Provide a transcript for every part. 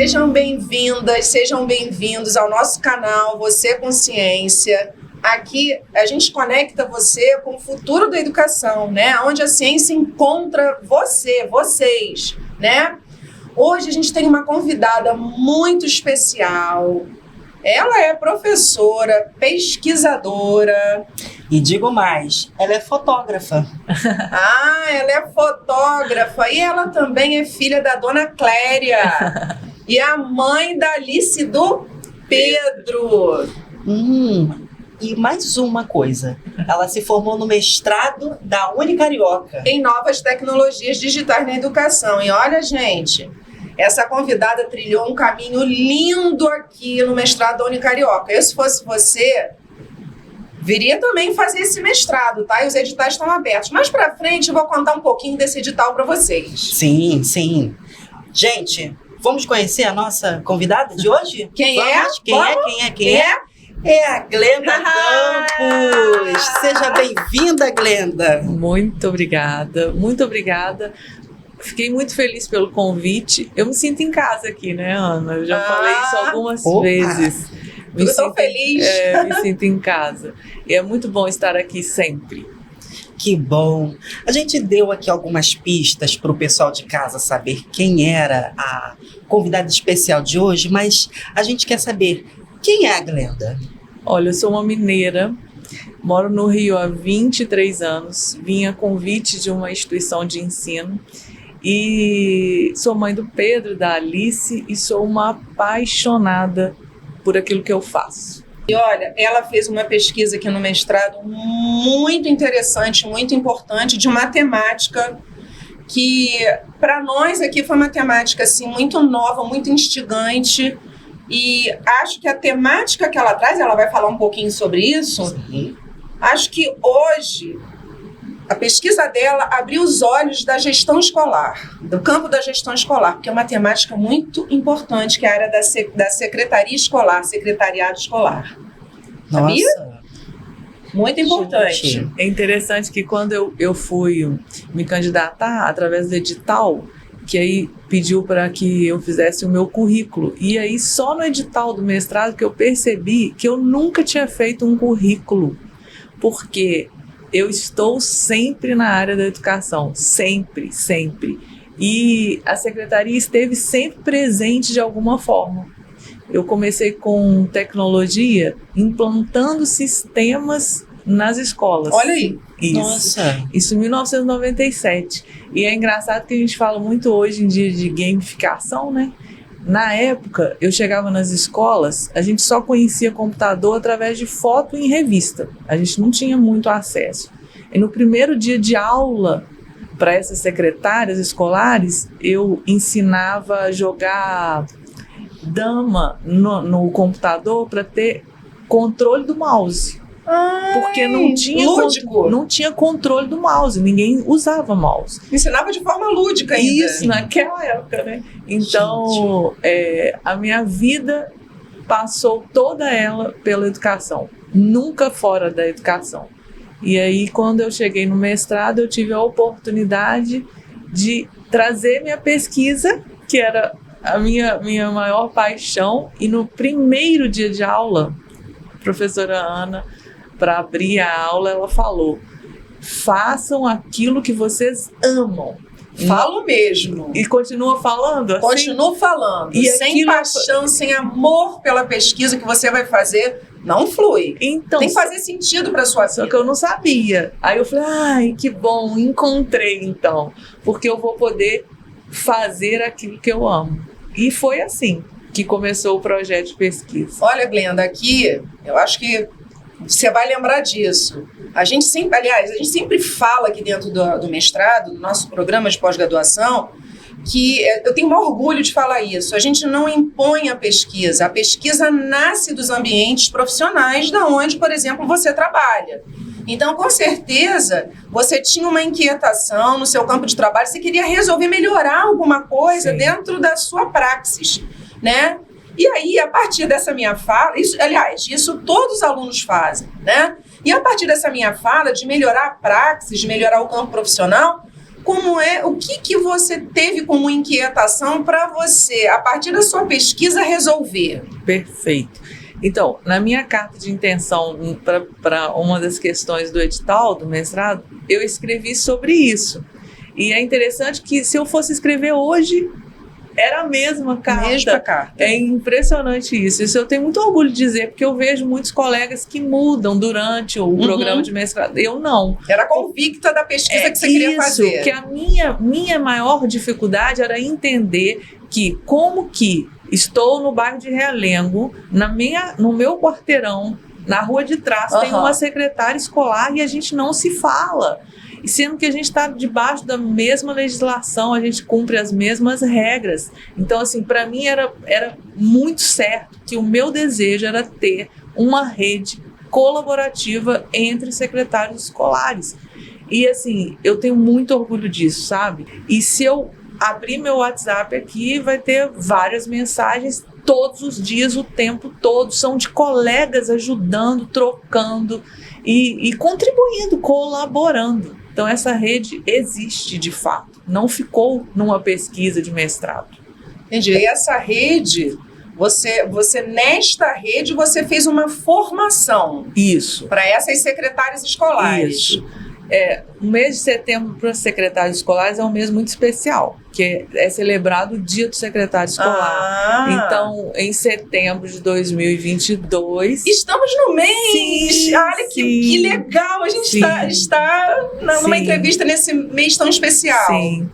Sejam bem-vindas, sejam bem-vindos ao nosso canal Você Consciência. Aqui a gente conecta você com o futuro da educação, né? Onde a ciência encontra vocês, né? Hoje a gente tem uma convidada muito especial. Ela é professora, pesquisadora. E digo mais, ela é fotógrafa. Ela é fotógrafa e ela também é filha da Dona Cléria e a mãe da Alice e do Pedro. E mais uma coisa, ela se formou no mestrado da Unicarioca. Em novas tecnologias digitais na educação. E olha, gente, essa convidada trilhou um caminho lindo aqui no mestrado da Unicarioca. Eu, se fosse você, viria também fazer esse mestrado, tá? E os editais estão abertos. Mais pra frente eu vou contar um pouquinho desse edital para vocês. Sim. Gente, vamos conhecer a nossa convidada de hoje? Quem é? É a Glenda Campos. Seja bem-vinda, Glenda. Muito obrigada. Fiquei muito feliz pelo convite. Eu me sinto em casa aqui, né, Ana? Eu já falei isso algumas vezes. Eu estou feliz. Me sinto em casa. E é muito bom estar aqui sempre. Que bom. A gente deu aqui algumas pistas para o pessoal de casa saber quem era a convidada especial de hoje, mas a gente quer saber quem é a Glenda. Olha, eu sou uma mineira, moro no Rio há 23 anos, vim a convite de uma instituição de ensino e sou mãe do Pedro, da Alice, e sou uma apaixonada por aquilo que eu faço. E olha, ela fez uma pesquisa aqui no mestrado muito interessante, muito importante, de matemática, que para nós aqui foi uma temática assim, muito nova, muito instigante, e acho que a temática que ela traz, ela vai falar um pouquinho sobre isso. Sim. Acho que hoje a pesquisa dela abriu os olhos da gestão escolar, do campo da gestão escolar, porque é uma temática muito importante, que é a área da secretaria escolar, secretariado escolar. Sabia? Nossa. Muito importante. Gente. É interessante que quando eu fui me candidatar através do edital, que aí pediu para que eu fizesse o meu currículo. E aí só no edital do mestrado que eu percebi que eu nunca tinha feito um currículo, porque eu estou sempre na área da educação, sempre. E a secretaria esteve sempre presente de alguma forma. Eu comecei com tecnologia, implantando sistemas nas escolas. Olha aí. Isso em 1997. E é engraçado que a gente fala muito hoje em dia de gamificação, né? Na época, eu chegava nas escolas, a gente só conhecia computador através de foto em revista. A gente não tinha muito acesso. E no primeiro dia de aula, para essas secretárias escolares, eu ensinava a jogar dama no computador para ter controle do mouse. Porque não tinha controle do mouse, ninguém usava mouse. Ensinava de forma lúdica ainda. Isso, naquela época, né? Então, a minha vida passou toda ela pela educação, nunca fora da educação. E aí, quando eu cheguei no mestrado, eu tive a oportunidade de trazer minha pesquisa, que era a minha maior paixão, e no primeiro dia de aula, a professora Ana, para abrir a aula, ela falou: façam aquilo que vocês amam. Falo mesmo. E continua falando? Assim? Continuo falando. E sem paixão, sem amor pela pesquisa que você vai fazer, não flui. Então, tem que fazer sentido para sua vida. Só que eu não sabia. Aí eu falei: ai, que bom, encontrei então. Porque eu vou poder fazer aquilo que eu amo. E foi assim que começou o projeto de pesquisa. Olha, Glenda, aqui, eu acho que você vai lembrar disso. A gente sempre fala aqui dentro do mestrado, do nosso programa de pós-graduação, que eu tenho um orgulho de falar isso. A gente não impõe a pesquisa nasce dos ambientes profissionais da onde, por exemplo, você trabalha. Então, com certeza, você tinha uma inquietação no seu campo de trabalho, você queria resolver, melhorar alguma coisa dentro da sua praxis, né? E aí, a partir dessa minha fala, isso todos os alunos fazem, né? E a partir dessa minha fala de melhorar a praxis, de melhorar o campo profissional, como o que você teve como inquietação para você, a partir da sua pesquisa, resolver? Perfeito. Então, na minha carta de intenção para uma das questões do edital, do mestrado, eu escrevi sobre isso. E é interessante que se eu fosse escrever hoje, era a mesma carta. Mesma carta. É impressionante isso. Isso eu tenho muito orgulho de dizer, porque eu vejo muitos colegas que mudam durante o programa de mestrado. Eu não. Era convicta da pesquisa que você queria fazer. Isso, que a minha maior dificuldade era entender que como que estou no bairro de Realengo, no meu quarteirão, na rua de trás, tem uma secretária escolar e a gente não se fala. E sendo que a gente está debaixo da mesma legislação, a gente cumpre as mesmas regras. Então, assim, para mim era muito certo que o meu desejo era ter uma rede colaborativa entre secretários escolares. E, assim, eu tenho muito orgulho disso, sabe? E se eu abrir meu WhatsApp aqui, vai ter várias mensagens todos os dias, o tempo todo, são de colegas ajudando, trocando e contribuindo, colaborando. Então, essa rede existe de fato, não ficou numa pesquisa de mestrado. Entendi. E essa rede, nesta rede, você fez uma formação. Isso. Para essas secretárias escolares. Isso. O mês de setembro para os secretários escolares é um mês muito especial, que é celebrado o Dia do Secretário Escolar. Então, em setembro de 2022... Estamos no mês! Sim, olha que legal! A gente está numa entrevista nesse mês tão especial. Sim.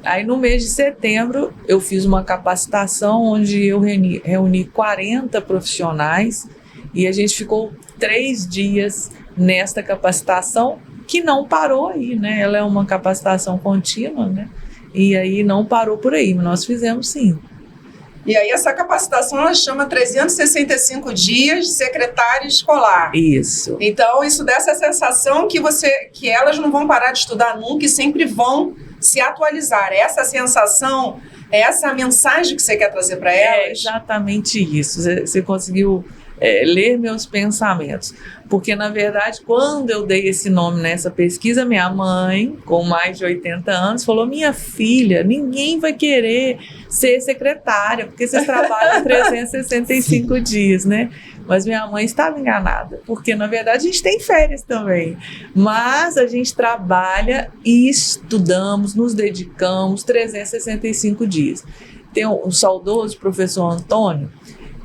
Aí, no mês de setembro, eu fiz uma capacitação onde eu reuni 40 profissionais e a gente ficou 3 dias nesta capacitação, que não parou aí, né? Ela é uma capacitação contínua, né? E aí não parou por aí, mas nós fizemos sim. E aí essa capacitação, ela chama 365 dias de secretário escolar. Isso. Então, isso dá essa sensação que elas não vão parar de estudar nunca e sempre vão se atualizar. Essa sensação, essa mensagem que você quer trazer para elas? É exatamente isso. Você conseguiu ler meus pensamentos. Porque, na verdade, quando eu dei esse nome nessa pesquisa, minha mãe, com mais de 80 anos, falou: minha filha, ninguém vai querer ser secretária, porque vocês trabalham 365 dias, né? Mas minha mãe estava enganada, porque, na verdade, a gente tem férias também. Mas a gente trabalha e estudamos, nos dedicamos 365 dias. Tem um saudoso professor Antônio,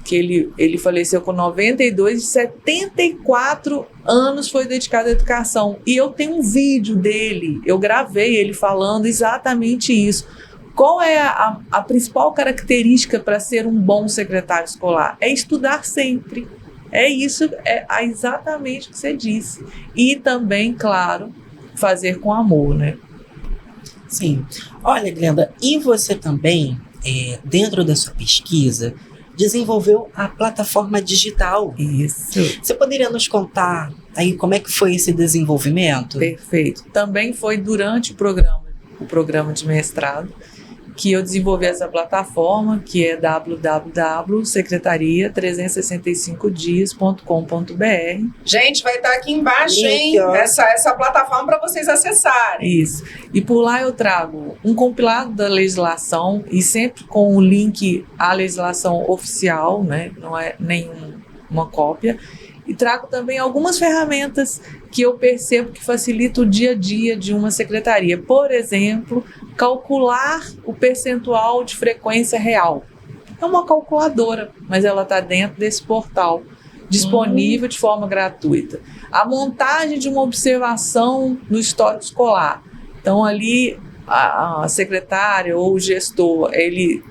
que ele faleceu com 92, 74 anos foi dedicado à educação. E eu tenho um vídeo dele, eu gravei ele falando exatamente isso. Qual é a principal característica para ser um bom secretário escolar? É estudar sempre. É isso, exatamente o que você disse. E também, claro, fazer com amor, né? Sim. Olha, Glenda, e você também, dentro da sua pesquisa, desenvolveu a plataforma digital. Isso. Você poderia nos contar aí como é que foi esse desenvolvimento? Perfeito. Também foi durante o programa de mestrado, que eu desenvolvi essa plataforma, que é www.secretaria365dias.com.br. Gente, vai estar aqui embaixo, hein? Essa plataforma para vocês acessarem. Isso. E por lá eu trago um compilado da legislação e sempre com o link à legislação oficial, né? Não é nenhuma cópia. E trago também algumas ferramentas que eu percebo que facilitam o dia a dia de uma secretaria. Por exemplo, calcular o percentual de frequência real. É uma calculadora, mas ela está dentro desse portal, disponível de forma gratuita. A montagem de uma observação no histórico escolar. Então, ali, a secretária ou o gestor, ele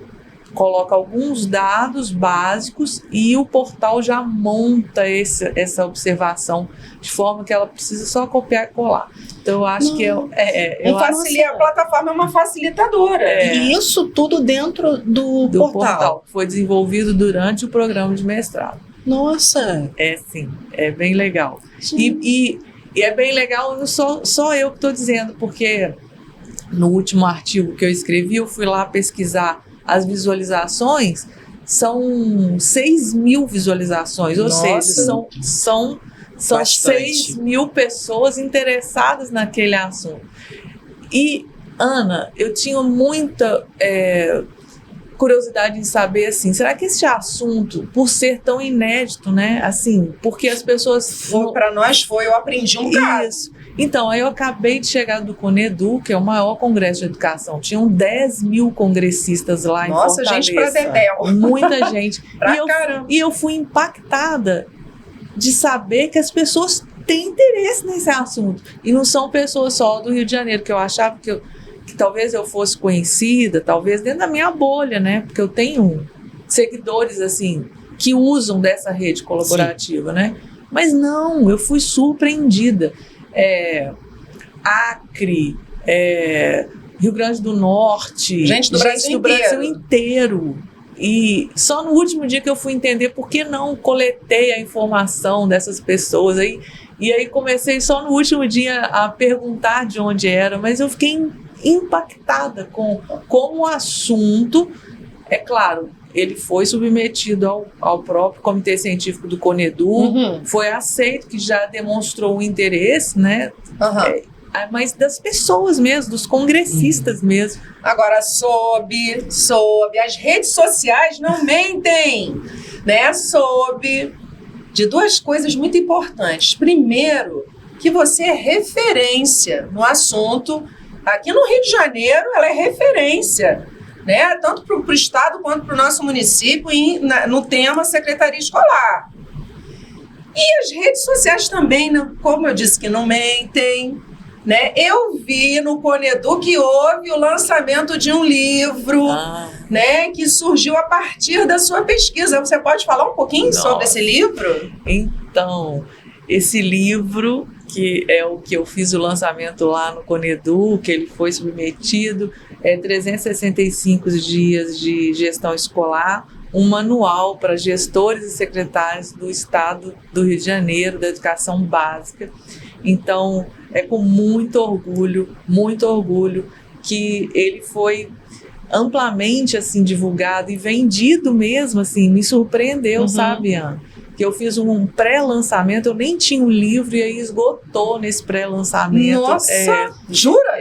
coloca alguns dados básicos e o portal já monta essa observação de forma que ela precisa só copiar e colar. Então, eu acho que a plataforma é uma facilitadora. E isso tudo dentro do portal. Foi desenvolvido durante o programa de mestrado. Nossa! Sim, é bem legal. E é bem legal, não só eu que estou dizendo, porque no último artigo que eu escrevi, eu fui lá pesquisar as visualizações, são 6.000 visualizações, ou seja, são 6.000 pessoas interessadas naquele assunto. E Ana, eu tinha muita curiosidade em saber, assim, será que esse assunto, por ser tão inédito, né, assim, porque as pessoas... Para nós eu aprendi um bocado. Isso. Então, aí eu acabei de chegar do Conedu, que é o maior congresso de educação. Tinham 10 mil congressistas lá em Fortaleza. Nossa, gente pra dedéu. Muita gente. Caramba. E eu fui impactada de saber que as pessoas têm interesse nesse assunto. E não são pessoas só do Rio de Janeiro, que eu achava que talvez eu fosse conhecida, talvez dentro da minha bolha, né? Porque eu tenho seguidores, assim, que usam dessa rede colaborativa, né? Mas não, eu fui surpreendida. Acre, Rio Grande do Norte, gente do Brasil inteiro. E só no último dia que eu fui entender por que não coletei a informação dessas pessoas. E aí comecei só no último dia a perguntar de onde era, mas eu fiquei impactada com como o assunto, é claro, ele foi submetido ao próprio Comitê Científico do Conedu, foi aceito, que já demonstrou o interesse, né? Mas das pessoas mesmo, dos congressistas mesmo. Agora, soube, as redes sociais não mentem, né? Soube de duas coisas muito importantes. Primeiro, que você é referência no assunto. Aqui no Rio de Janeiro, ela é referência, né? Tanto para o Estado quanto para o nosso município no tema secretaria escolar. E as redes sociais também, como eu disse, que não mentem, né? Eu vi no Conedu que houve o lançamento de um livro, né, que surgiu a partir da sua pesquisa. Você pode falar um pouquinho sobre esse livro? Então, esse livro, que é o que eu fiz o lançamento lá no Conedu, que ele foi submetido, 365 dias de gestão escolar, um manual para gestores e secretários do Estado do Rio de Janeiro, da educação básica. Então, é com muito orgulho que ele foi amplamente assim, divulgado e vendido mesmo, assim, me surpreendeu, sabe, Ana? Que eu fiz um pré-lançamento, eu nem tinha o livro e aí esgotou nesse pré-lançamento. Nossa, jura?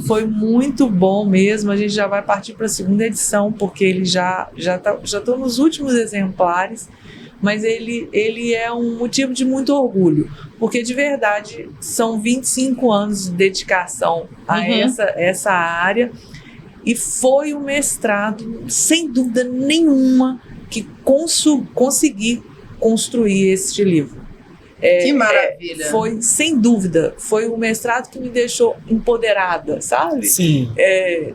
Foi muito bom mesmo, a gente já vai partir para a segunda edição, porque ele já estou nos últimos exemplares, mas ele é um motivo de muito orgulho, porque de verdade são 25 anos de dedicação a essa área, e foi um mestrado, sem dúvida nenhuma, que consegui construir este livro. Que maravilha! Foi, sem dúvida, foi um mestrado que me deixou empoderada, sabe? Sim.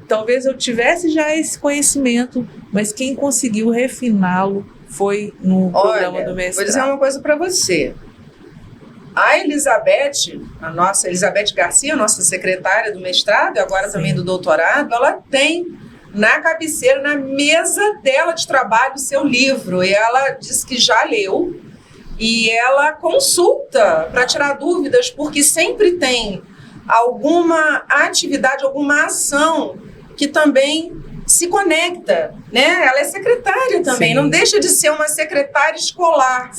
Talvez eu tivesse já esse conhecimento, mas quem conseguiu refiná-lo foi no programa do mestrado. Vou dizer uma coisa para você. A Elizabeth, a nossa Elizabeth Garcia, nossa secretária do mestrado e agora também do doutorado, ela tem na cabeceira, na mesa dela de trabalho, o seu livro. E ela disse que já leu e ela consulta para tirar dúvidas, porque sempre tem alguma atividade, alguma ação que também se conecta, né? Ela é secretária também, não deixa de ser uma secretária escolar,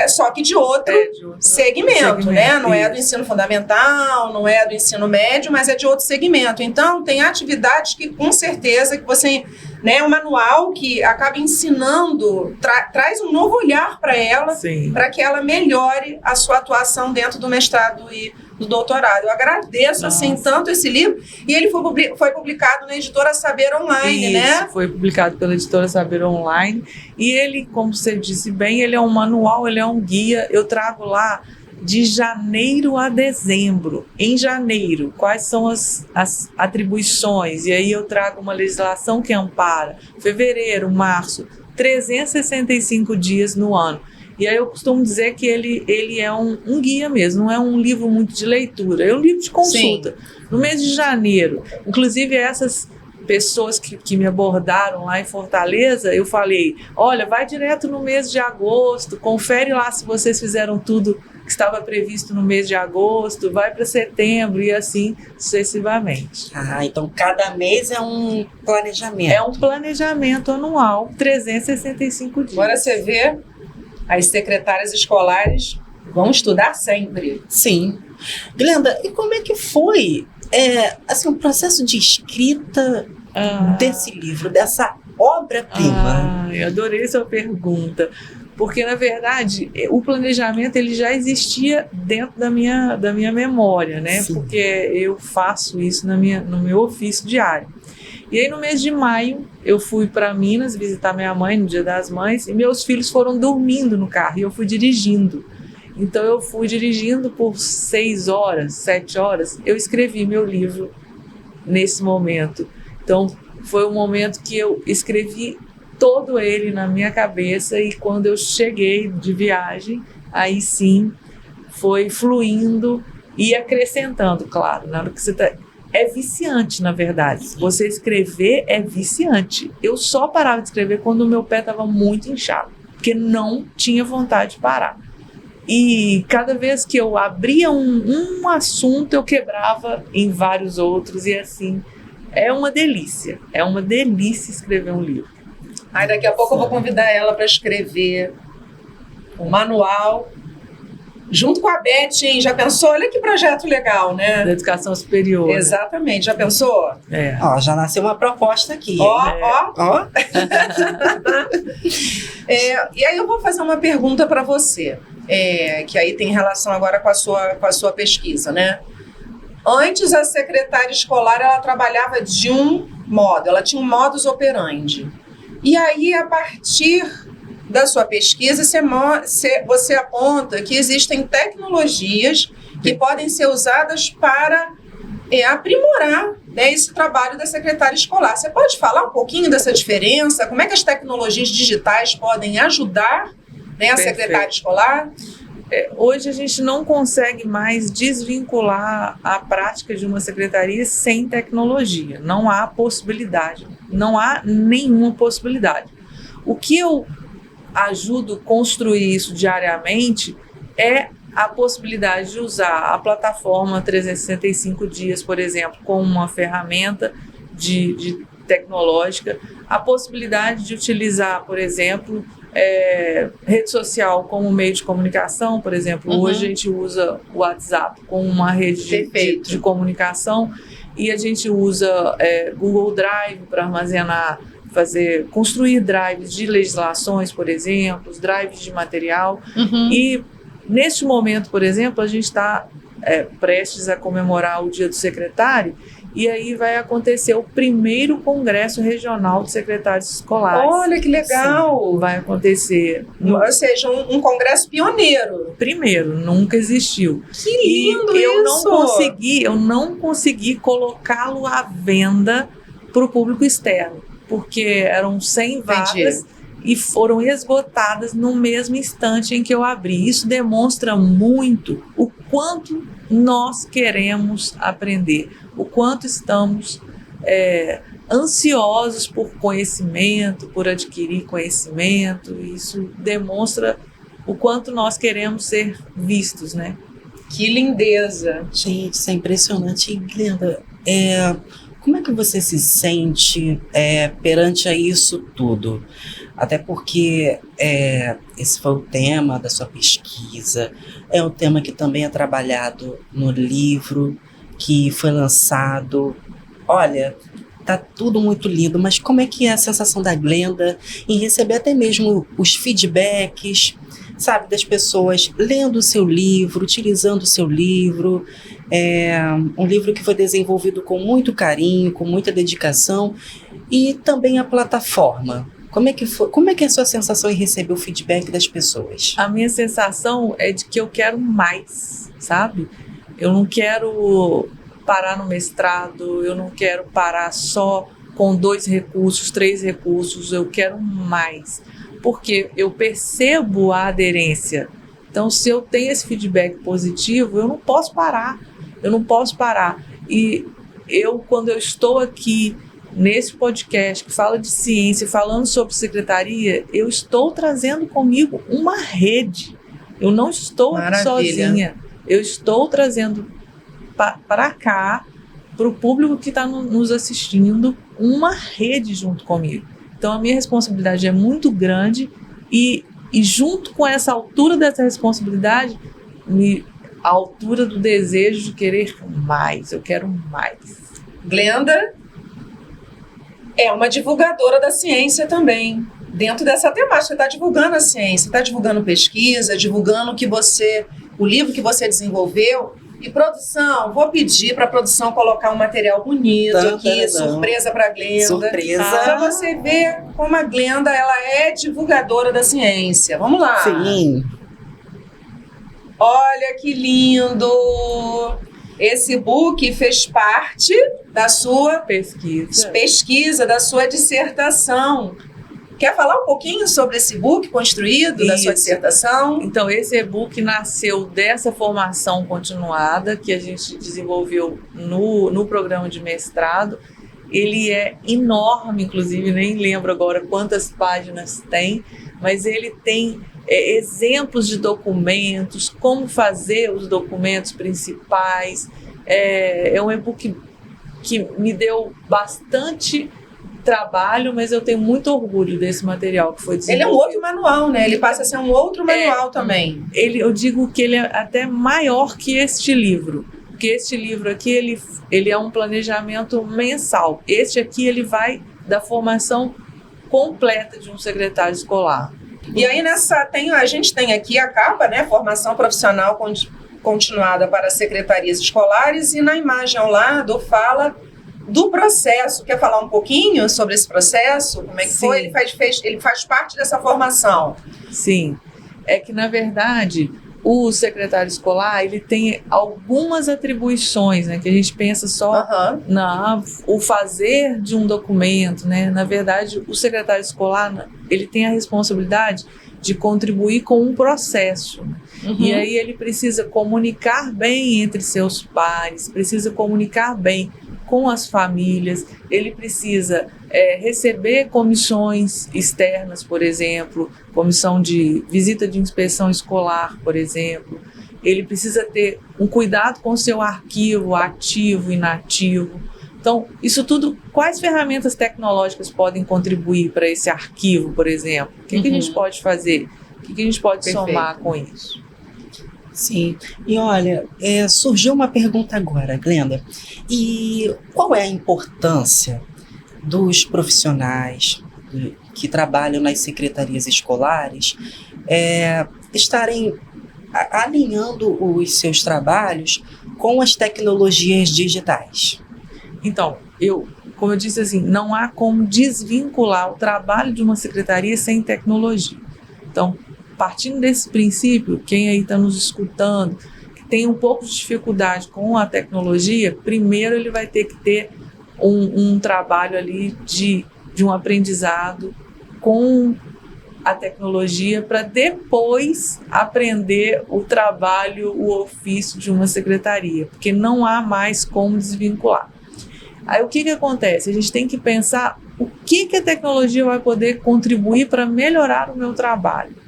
só que de outro segmento, né? Não é do ensino fundamental, não é do ensino médio, mas é de outro segmento. Então, tem atividades que, com certeza, que você, né, um manual que acaba ensinando, traz um novo olhar para ela, para que ela melhore a sua atuação dentro do mestrado e do doutorado. Eu agradeço assim tanto esse livro, e ele foi publicado na editora Saber Online, né? Foi publicado pela editora Saber Online, e ele, como você disse bem, ele é um manual, ele é um guia. Eu trago lá de janeiro a dezembro. Em janeiro, quais são as atribuições, e aí eu trago uma legislação que ampara. Fevereiro, março, 365 dias no ano. E aí eu costumo dizer que ele é um guia mesmo, não é um livro muito de leitura, é um livro de consulta. No mês de janeiro, inclusive essas pessoas que me abordaram lá em Fortaleza, eu falei, olha, vai direto no mês de agosto, confere lá se vocês fizeram tudo que estava previsto no mês de agosto, vai para setembro e assim sucessivamente. Então cada mês é um planejamento. É um planejamento anual, 365 dias. Agora você vê, as secretárias escolares vão estudar sempre. Sim. Glenda, e como é que foi assim, o processo de escrita desse livro, dessa obra-prima? Eu adorei sua pergunta. Porque, na verdade, o planejamento ele já existia dentro da minha memória, né? Sim. Porque eu faço isso no meu ofício diário. E aí, no mês de maio, eu fui para Minas visitar minha mãe no Dia das Mães e meus filhos foram dormindo no carro e eu fui dirigindo. Então, eu fui dirigindo por 6 horas, 7 horas. Eu escrevi meu livro nesse momento. Então, foi um momento que eu escrevi todo ele na minha cabeça e quando eu cheguei de viagem, aí sim foi fluindo e acrescentando, claro, na hora que você tá... É viciante, na verdade. Você escrever é viciante. Eu só parava de escrever quando o meu pé estava muito inchado, porque não tinha vontade de parar. E cada vez que eu abria um assunto, eu quebrava em vários outros e assim, é uma delícia escrever um livro. Aí daqui a pouco eu vou convidar ela para escrever um manual junto com a Beth, hein? Já pensou? Olha que projeto legal, né? Da educação superior. Exatamente. Já pensou? Né? Ó, já nasceu uma proposta aqui. Ó. E aí eu vou fazer uma pergunta para você, que aí tem relação agora com a sua pesquisa, né? Antes, a secretária escolar, ela trabalhava de um modo, ela tinha um modus operandi. E aí, a partir da sua pesquisa, você aponta que existem tecnologias que podem ser usadas para aprimorar, né, esse trabalho da secretária escolar. Você pode falar um pouquinho dessa diferença? Como é que as tecnologias digitais podem ajudar, né, a secretária escolar? Hoje a gente não consegue mais desvincular a prática de uma secretaria sem tecnologia. Não há possibilidade. Não há nenhuma possibilidade. O que eu ajudo a construir isso diariamente é a possibilidade de usar a plataforma 365 dias, por exemplo, como uma ferramenta de tecnológica, a possibilidade de utilizar, por exemplo, rede social como meio de comunicação, por exemplo. Hoje a gente usa o WhatsApp como uma rede de comunicação e a gente usa Google Drive para armazenar, construir drives de legislações, por exemplo, os drives de material. E neste momento, por exemplo, a gente está prestes a comemorar o Dia do Secretário e aí vai acontecer o primeiro Congresso Regional de Secretários Escolares. Olha que legal! Sim, vai acontecer. Ou seja, um congresso pioneiro. Primeiro, nunca existiu. Que lindo e isso! Eu não consegui colocá-lo à venda para o público externo, porque eram 100 vagas e foram esgotadas no mesmo instante em que eu abri. Isso demonstra muito o quanto nós queremos aprender, o quanto estamos ansiosos por conhecimento, por adquirir conhecimento. Isso demonstra o quanto nós queremos ser vistos, né? Que lindeza! Gente, isso é impressionante. E, Glenda, como é que você se sente perante a isso tudo? Até porque esse foi o tema da sua pesquisa, é um tema que também é trabalhado no livro que foi lançado. Olha, tá tudo muito lindo, mas como é que é a sensação da Glenda em receber até mesmo os feedbacks, sabe, das pessoas lendo o seu livro, utilizando o seu livro? Um livro que foi desenvolvido com muito carinho, com muita dedicação, e também a plataforma. Como é que é a sua sensação em receber o feedback das pessoas? A minha sensação é de que eu quero mais, sabe? Eu não quero parar no mestrado, eu não quero parar só com 2 recursos, 3 recursos, eu quero mais, porque eu percebo a aderência. Então, se eu tenho esse feedback positivo, eu não posso parar. E quando eu estou aqui nesse podcast que fala de ciência, falando sobre secretaria, eu estou trazendo comigo uma rede. Eu não estou aqui sozinha. Eu estou trazendo para cá, para o público que está nos assistindo, uma rede junto comigo. Então, a minha responsabilidade é muito grande e junto com essa altura dessa responsabilidade, à altura do desejo de querer mais. Eu quero mais. Glenda é uma divulgadora da ciência também. Dentro dessa temática, está divulgando a ciência, está divulgando pesquisa, divulgando o livro que você desenvolveu. E produção, vou pedir para a produção colocar um material bonito aqui, surpresa para a Glenda. Surpresa. Para você ver como a Glenda ela é divulgadora da ciência. Vamos lá. Sim. Olha que lindo! Esse book fez parte da sua pesquisa, da sua dissertação. Quer falar um pouquinho sobre esse book construído, da sua dissertação? Então, esse e-book nasceu dessa formação continuada que a gente desenvolveu no programa de mestrado. Ele é enorme, inclusive, nem lembro agora quantas páginas tem, mas ele tem exemplos de documentos, como fazer os documentos principais. É um e-book que me deu bastante trabalho, mas eu tenho muito orgulho desse material que foi desenvolvido. Ele é um outro manual, né? Ele passa a ser um outro manual também. Eu digo que ele é até maior que este livro, porque este livro aqui, ele é um planejamento mensal. Este aqui, ele vai da formação completa de um secretário escolar. E aí a gente tem aqui a capa, né? Formação profissional continuada para secretarias escolares, e na imagem ao lado fala do processo. Quer falar um pouquinho sobre esse processo? Como é que foi? Ele faz parte dessa formação. Sim. É que, na verdade, o secretário escolar, ele tem algumas atribuições, né? Que a gente pensa só o fazer de um documento, né? Na verdade, o secretário escolar, ele tem a responsabilidade de contribuir com um processo. E aí ele precisa comunicar bem entre seus pares, precisa comunicar bem com as famílias, ele precisa receber comissões externas, por exemplo, comissão de visita de inspeção escolar, por exemplo. Ele precisa ter um cuidado com o seu arquivo ativo e inativo. Então, isso tudo, quais ferramentas tecnológicas podem contribuir para esse arquivo, por exemplo? O que a gente pode fazer? O que a gente pode somar com isso? Sim, e olha, surgiu uma pergunta agora, Glenda, e qual é a importância dos profissionais que trabalham nas secretarias escolares estarem alinhando os seus trabalhos com as tecnologias digitais? Então, como eu disse assim, não há como desvincular o trabalho de uma secretaria sem tecnologia. Então, partindo desse princípio, quem aí está nos escutando, que tem um pouco de dificuldade com a tecnologia, primeiro ele vai ter que ter um trabalho ali de um aprendizado com a tecnologia para depois aprender o trabalho, o ofício de uma secretaria, porque não há mais como desvincular. Aí o que acontece? A gente tem que pensar o que a tecnologia vai poder contribuir para melhorar o meu trabalho.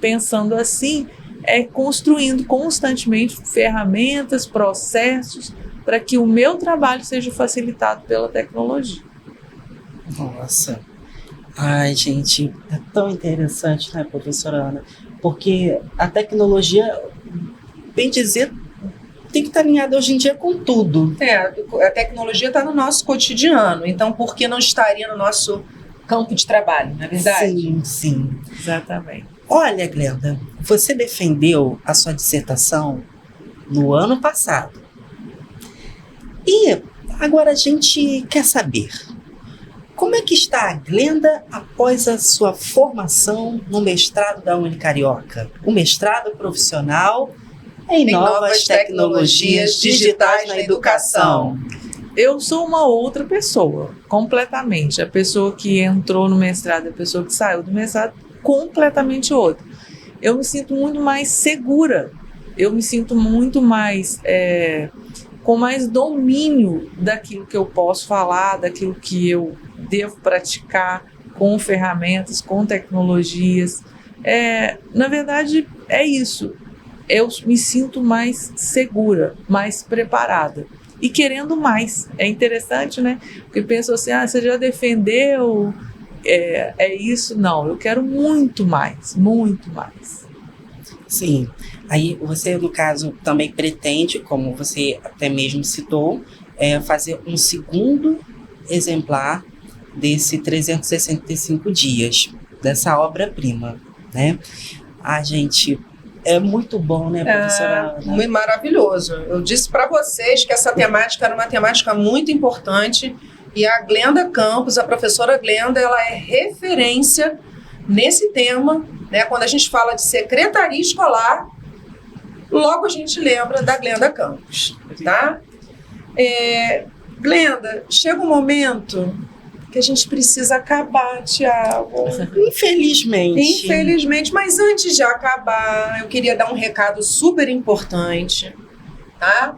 Pensando assim, construindo constantemente ferramentas, processos, para que o meu trabalho seja facilitado pela tecnologia. Nossa! Ai, gente, é tão interessante, né, professora Ana? Porque a tecnologia, bem dizer, tem que estar alinhada hoje em dia com tudo. A tecnologia está no nosso cotidiano, então por que não estaria no nosso campo de trabalho, não é verdade? Sim, sim. Exatamente. Olha, Glenda, você defendeu a sua dissertação no ano passado. E agora a gente quer saber, como é que está a Glenda após a sua formação no mestrado da Unicarioca? O mestrado profissional em novas tecnologias digitais na educação. Eu sou uma outra pessoa, completamente. A pessoa que entrou no mestrado, a pessoa que saiu do mestrado, completamente outra. Eu me sinto muito mais segura, eu me sinto muito mais com mais domínio daquilo que eu posso falar, daquilo que eu devo praticar com ferramentas, com tecnologias. Na verdade, é isso. Eu me sinto mais segura, mais preparada e querendo mais. É interessante, né? Porque penso assim, você já defendeu... É isso? Não, eu quero muito mais, muito mais. Sim. Aí você, no caso, também pretende, como você até mesmo citou, fazer um segundo exemplar desse 365 dias, dessa obra-prima, né? A gente... É muito bom, né, professora Ana? Muito maravilhoso. Eu disse para vocês que essa temática era uma temática muito importante e a Glenda Campos, a professora Glenda, ela é referência nesse tema, né? Quando a gente fala de secretaria escolar, logo a gente lembra da Glenda Campos, tá? Glenda, chega um momento que a gente precisa acabar, Tiago. Infelizmente. Infelizmente, mas antes de acabar, eu queria dar um recado super importante, tá?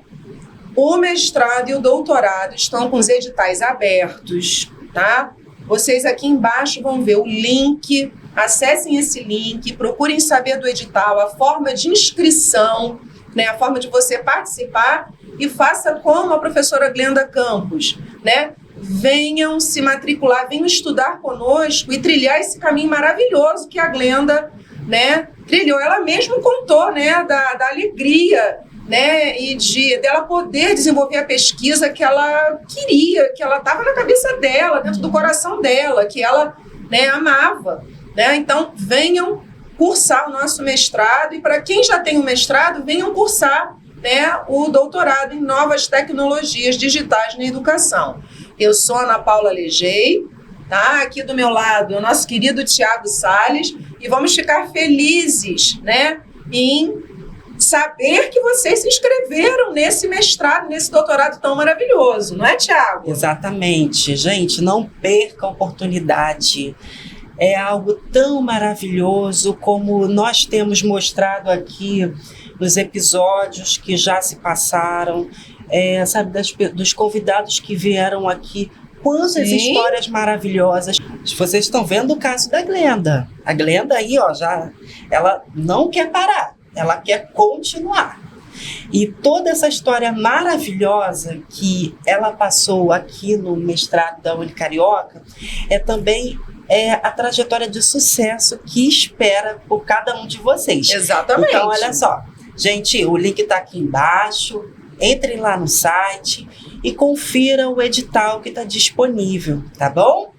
O mestrado e o doutorado estão com os editais abertos, tá? Vocês aqui embaixo vão ver o link, acessem esse link, procurem saber do edital, a forma de inscrição, né? A forma de você participar e faça como a professora Glenda Campos, né? Venham se matricular, venham estudar conosco e trilhar esse caminho maravilhoso que a Glenda, né, trilhou. Ela mesma contou, né, da alegria, né, e dela poder desenvolver a pesquisa que ela queria, que ela estava na cabeça dela, dentro do coração dela, que ela, né, amava, né? Então, venham cursar o nosso mestrado e para quem já tem o mestrado, venham cursar, né, o doutorado em novas tecnologias digitais na educação. Eu sou Ana Paula Legei, tá? Aqui do meu lado o nosso querido Tiago Salles, e vamos ficar felizes, né, em saber que vocês se inscreveram nesse mestrado, nesse doutorado tão maravilhoso, não é, Tiago? Exatamente. Gente, não perca a oportunidade. É algo tão maravilhoso como nós temos mostrado aqui nos episódios que já se passaram, sabe, dos convidados que vieram aqui. Quantas histórias maravilhosas. Vocês estão vendo o caso da Glenda. A Glenda aí, ó, ela não quer parar, ela quer continuar. E toda essa história maravilhosa que ela passou aqui no mestrado da Unicarioca também a trajetória de sucesso que espera por cada um de vocês. Exatamente. Então, olha só. Gente, o link está aqui embaixo. Entrem lá no site e confira o edital que está disponível, tá bom?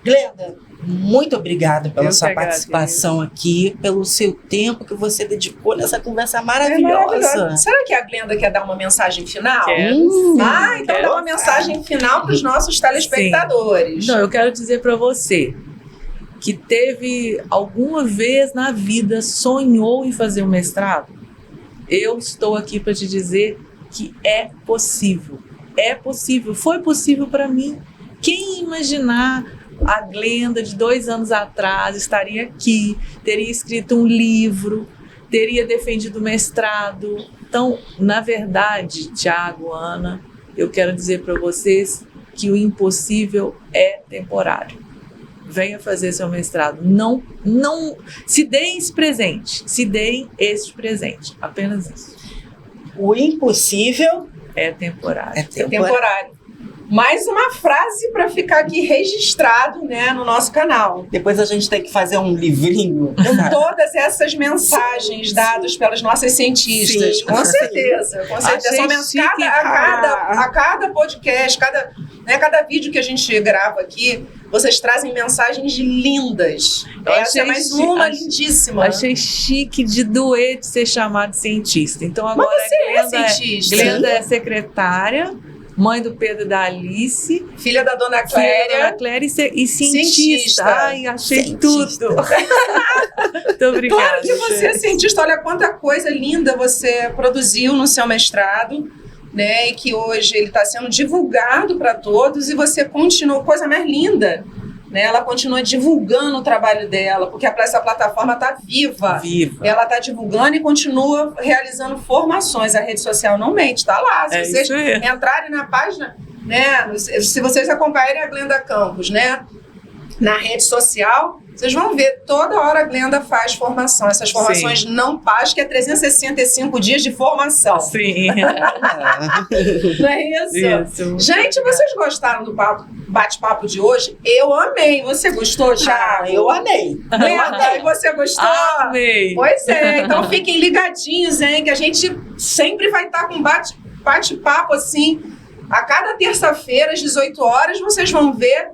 Glenda, muito obrigada pela sua participação aqui, pelo seu tempo que você dedicou nessa conversa maravilhosa. Será que a Glenda quer dar uma mensagem final? Então dá uma mensagem final para os nossos telespectadores. Não, eu quero dizer para você que teve alguma vez na vida sonhou em fazer um mestrado. Eu estou aqui para te dizer que é possível. É possível. Foi possível para mim. Quem imaginar a Glenda de 2 anos atrás estaria aqui, teria escrito um livro, teria defendido o mestrado. Então, na verdade, Tiago, Ana, eu quero dizer para vocês que o impossível é temporário. Venha fazer seu mestrado. Não se deem esse presente. Se deem este presente. Apenas isso. O impossível é temporário. É temporário. Mais uma frase para ficar aqui registrado, né, no nosso canal. Depois a gente tem que fazer um livrinho. Com todas essas mensagens dadas pelas nossas cientistas. Sim, com certeza. Com certeza. A cada podcast, cada vídeo que a gente grava aqui, vocês trazem mensagens lindas. Essa é mais uma lindíssima. Achei chique de doer de ser chamado de cientista. Então agora mas você é cientista. Glenda é secretária, mãe do Pedro e da Alice, filha da Dona Cléria, e cientista. Ai, achei tudo. Muito obrigada. Claro que você é cientista. Olha quanta coisa linda você produziu no seu mestrado, né? E que hoje ele está sendo divulgado para todos e você continua, coisa mais linda, né? Ela continua divulgando o trabalho dela, porque essa plataforma está viva. Ela está divulgando e continua realizando formações. A rede social não mente, está lá. Se vocês entrarem na página, né? Se vocês acompanharem a Glenda Campos, né, na rede social, Vocês vão ver, toda hora a Glenda faz formação. Essas formações não pagas, que é 365 dias de formação. Sim. Não é isso? Isso. Gente, vocês gostaram do bate-papo de hoje? Eu amei. Você gostou, Thiago? Eu amei. Glenda, e você gostou? Amei. Pois é, então fiquem ligadinhos, hein? Que a gente sempre vai estar com bate-papo assim. A cada terça-feira, às 18 horas, vocês vão ver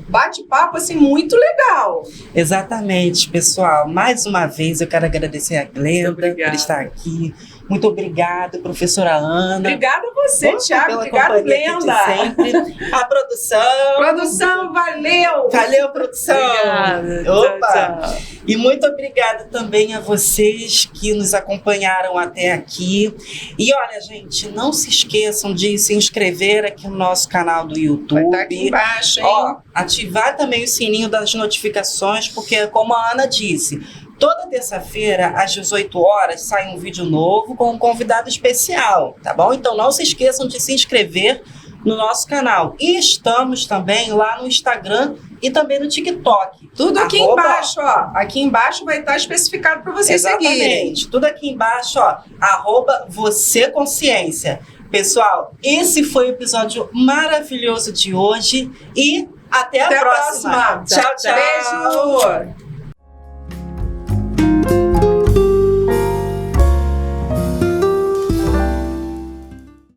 bate-papo assim muito legal. Exatamente, pessoal. Mais uma vez eu quero agradecer a Glenda por Obrigada. estar aqui. Muito obrigada, professora Ana. Obrigada a você, Thiago. Pela Obrigada, companhia aqui de Glenda. sempre. A produção. Produção, valeu! Valeu, produção. Obrigada. Opa. Tchau, tchau. E muito obrigada também a vocês que nos acompanharam até aqui. E olha, gente, não se esqueçam de se inscrever aqui no nosso canal do YouTube. Vai estar aqui embaixo, hein? Ó, ativar também o sininho das notificações, porque como a Ana disse, toda terça-feira, às 18 horas, sai um vídeo novo com um convidado especial, tá bom? Então não se esqueçam de se inscrever no nosso canal. E estamos também lá no Instagram e também no TikTok. Tudo aqui Arroba- embaixo, ó. Aqui embaixo vai estar especificado para vocês seguirem. Exatamente. Tudo aqui embaixo, ó. @VocêConsciência. Pessoal, esse foi o episódio maravilhoso de hoje e até a próxima. Tchau, tchau. Beijo!